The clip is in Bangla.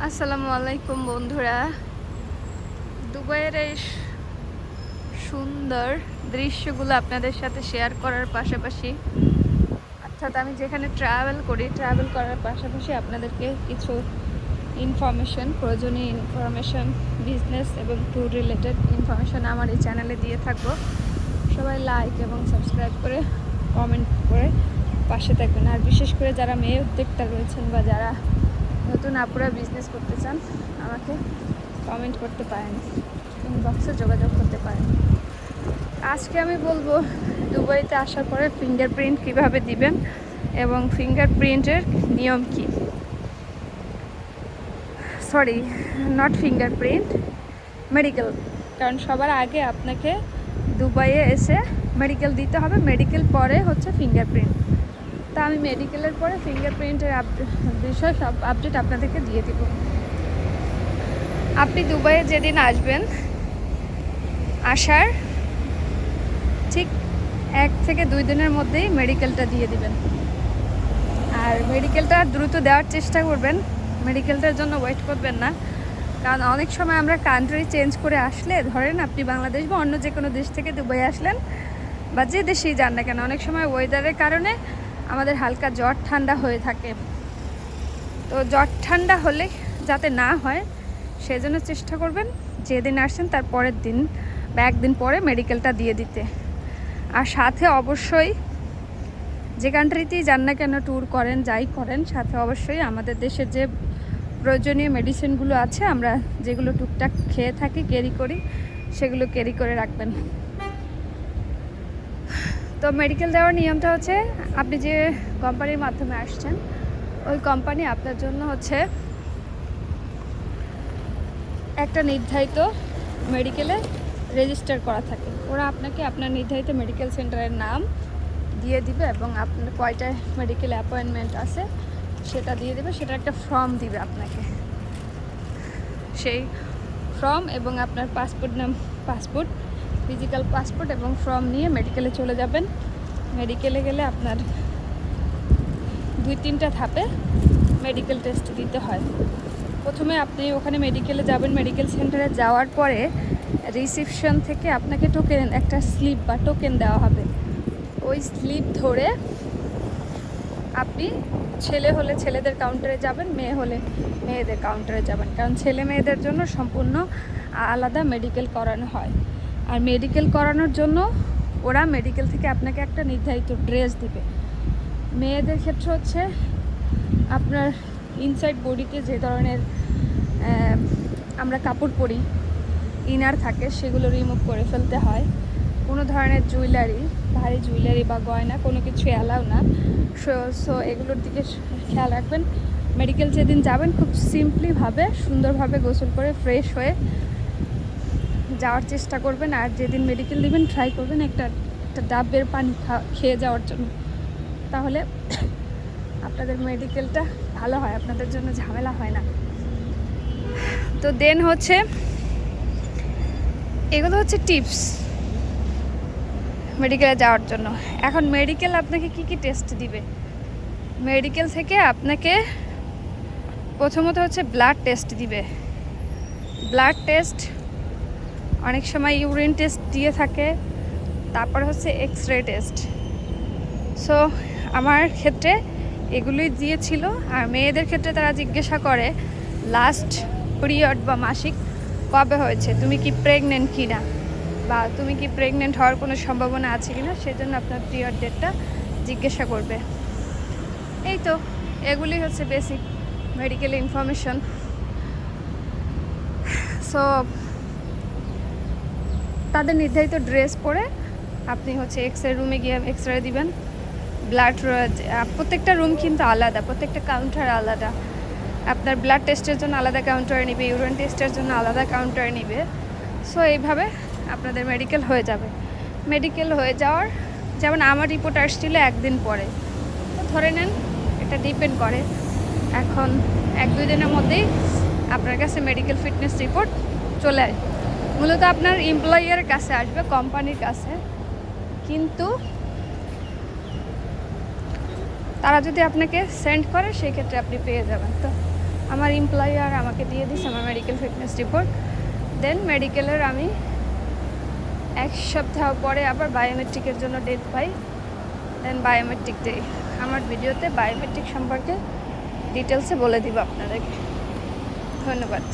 আসসালামু আলাইকুম বন্ধুরা। দুবাইয়ের এই সুন্দর দৃশ্যগুলো আপনাদের সাথে শেয়ার করার পাশাপাশি, অর্থাৎ আমি যেখানে ট্রাভেল করার পাশাপাশি আপনাদেরকে কিছু প্রয়োজনীয় ইনফরমেশন, বিজনেস এবং ট্যুর রিলেটেড ইনফরমেশন আমার এই চ্যানেলে দিয়ে থাকবো। সবাই লাইক এবং সাবস্ক্রাইব করে কমেন্ট করে পাশে থাকবেন। আর বিশেষ করে যারা মেয়ে উদ্যোক্তা রয়েছেন বা যারা নতুন আপুরা বিজনেস করতে চান, আমাকে কমেন্ট করতে পারেন, ইনবক্সে যোগাযোগ করতে পারেন। আজকে আমি বলবো দুবাইতে আসার পরে ফিঙ্গারপ্রিন্ট কিভাবে দিবেন এবং ফিঙ্গারপ্রিন্টের নিয়ম কি। Sorry, not fingerprint, medical. কারণ সবার আগে আপনাকে দুবাইয়ে এসে মেডিকেল দিতে হবে, মেডিকেল পরে হচ্ছে ফিঙ্গারপ্রিন্ট। তা আমি মেডিকেলের পরে ফিঙ্গারপ্রিন্টের বিষয় সব আপডেট আপনাদেরকে দিয়ে দিব। আপনি দুবাইয়ে যেদিন আসবেন, আসার ঠিক 1 থেকে 2 দিনের মধ্যেই মেডিকেলটা দিয়ে দিবেন। আর মেডিকেলটা দ্রুত দেওয়ার চেষ্টা করবেন, মেডিকেলটার জন্য ওয়েট করবেন না। কারণ অনেক সময় আমরা কান্ট্রি চেঞ্জ করে আসলে, ধরেন আপনি বাংলাদেশ বা অন্য যে কোনো দেশ থেকে দুবাই আসলেন বা যে দেশেই যান না কেন, অনেক সময় ওয়েদারের কারণে আমাদের হালকা জ্বর ঠান্ডা হয়ে থাকে। তো জ্বর ঠান্ডা হলে যাতে না হয় সেজন্য চেষ্টা করবেন যেদিন আসছেন তার পরের দিন বা 1 দিন পরে মেডিকেলটা দিয়ে দিতে। আর সাথে অবশ্যই যে কান্ট্রিতেই যান না কেন, ট্যুর করেন যাই করেন, সাথে অবশ্যই আমাদের দেশের যে প্রয়োজনীয় মেডিসিনগুলো আছে, আমরা যেগুলো টুকটাক খেয়ে থাকি, ক্যারি করি, সেগুলো ক্যারি করে রাখবেন। তো মেডিকেল দেওয়ার নিয়মটা হচ্ছে, আপনি যে কোম্পানির মাধ্যমে আসছেন ওই কোম্পানি আপনার জন্য হচ্ছে একটা নির্ধারিত মেডিকেলে রেজিস্টার করা থাকে। ওরা আপনাকে আপনার নির্ধারিত মেডিকেল সেন্টারের নাম দিয়ে দিবে এবং আপনার কয়টা মেডিকেল অ্যাপয়েন্টমেন্ট আছে সেটা দিয়ে দেবে। সেটা একটা ফর্ম দিবে আপনাকে। সেই ফর্ম এবং আপনার পাসপোর্ট, ফিজিক্যাল পাসপোর্ট এবং ফর্ম নিয়ে মেডিকেলে চলে যাবেন। মেডিকেলে গেলে আপনার 2-3টা ধাপে মেডিকেল টেস্ট দিতে হয়। প্রথমে আপনি ওখানে মেডিকেলে যাবেন, মেডিকেল সেন্টারে যাওয়ার পরে রিসিপশন থেকে আপনাকে একটা স্লিপ বা টোকেন দেওয়া হবে। ওই স্লিপ ধরে আপনি ছেলে হলে ছেলেদের কাউন্টারে যাবেন, মেয়ে হলে মেয়েদের কাউন্টারে যাবেন। কারণ ছেলে মেয়েদের জন্য সম্পূর্ণ আলাদা মেডিকেল করানো হয়। আর মেডিকেল করানোর জন্য ওরা মেডিকেল থেকে আপনাকে একটা নির্ধারিত ড্রেস দিবে। মেয়েদের ক্ষেত্রে হচ্ছে আপনার ইনসাইড বডিতে যে ধরনের আমরা কাপড় পরি, ইনার থাকে, সেগুলো রিমুভ করে ফেলতে হয়। কোনো ধরনের জুয়েলারি, ভারী জুয়েলারি বা গয়না কোনো কিছু অ্যালাউ না। সো এগুলোর দিকে খেয়াল রাখবেন। মেডিকেল যেদিন যাবেন খুব সিম্পলিভাবে, সুন্দরভাবে গোসল করে ফ্রেশ হয়ে যাওয়ার চেষ্টা করবেন। আর যেদিন মেডিকেল দিবেন ট্রাই করবেন একটা ডাবের পানি খেয়ে যাওয়ার জন্য। তাহলে আপনাদের মেডিকেলটা ভালো হয়, আপনাদের জন্য ঝামেলা হয় না। তো দেন হচ্ছে এগুলো হচ্ছে টিপস মেডিকেলে যাওয়ার জন্য। এখন মেডিকেল আপনাকে কি টেস্ট দিবে। মেডিকেল থেকে আপনাকে প্রথমত হচ্ছে ব্লাড টেস্ট দিবে। ব্লাড টেস্ট, অনেক সময় ইউরিন টেস্ট দিয়ে থাকে, তারপর হচ্ছে এক্স-রে টেস্ট। সো আমার ক্ষেত্রে এগুলোই দিয়েছিল। আর মেয়েদের ক্ষেত্রে তারা জিজ্ঞাসা করে লাস্ট পিরিয়ড বা মাসিক কবে হয়েছে, তুমি কি প্রেগনেন্ট কি না, বা তুমি কি প্রেগনেন্ট হওয়ার কোনো সম্ভাবনা আছে কি না, সেজন্য আপনার পিরিয়ড ডেটটা জিজ্ঞাসা করবে। এই তো এগুলি হচ্ছে বেসিক মেডিকেল ইনফরমেশন। সো তাদের নির্ধারিত ড্রেস পরে আপনি হচ্ছে এক্স-রে রুমে গিয়ে এক্স-রে দিবেন। ব্লাড, প্রত্যেকটা রুম কিন্তু আলাদা, প্রত্যেকটা কাউন্টার আলাদা। আপনার ব্লাড টেস্টের জন্য আলাদা কাউন্টার নিবে, ইউরিন টেস্টের জন্য আলাদা কাউন্টার নিবে। সো এইভাবে আপনাদের মেডিকেল হয়ে যাবে। মেডিকেল হয়ে যাওয়ার, যেমন আমার রিপোর্ট আসছিল 1 দিন পরে, তো ধরে নেন এটা ডিপেন্ড করে। এখন 1-2 দিনের মধ্যেই আপনার কাছে মেডিকেল ফিটনেস রিপোর্ট চলে আসবে। মূলত আপনার এমপ্লয়ারের কাছে আসবে, কোম্পানির কাছে, কিন্তু তারা যদি আপনাকে সেন্ড করে সেক্ষেত্রে আপনি পেয়ে যাবেন। তো আমার এমপ্লয়ার আমাকে দিয়ে দিস আমার মেডিকেল ফিটনেস রিপোর্ট। দেন মেডিকেলের আমি 1 সপ্তাহ পরে আবার বায়োমেট্রিকের জন্য ডেট পাই। দেন বায়োমেট্রিক দিই। আমার ভিডিওতে বায়োমেট্রিক সম্পর্কে ডিটেলসে বলে দিব আপনাদেরকে। ধন্যবাদ।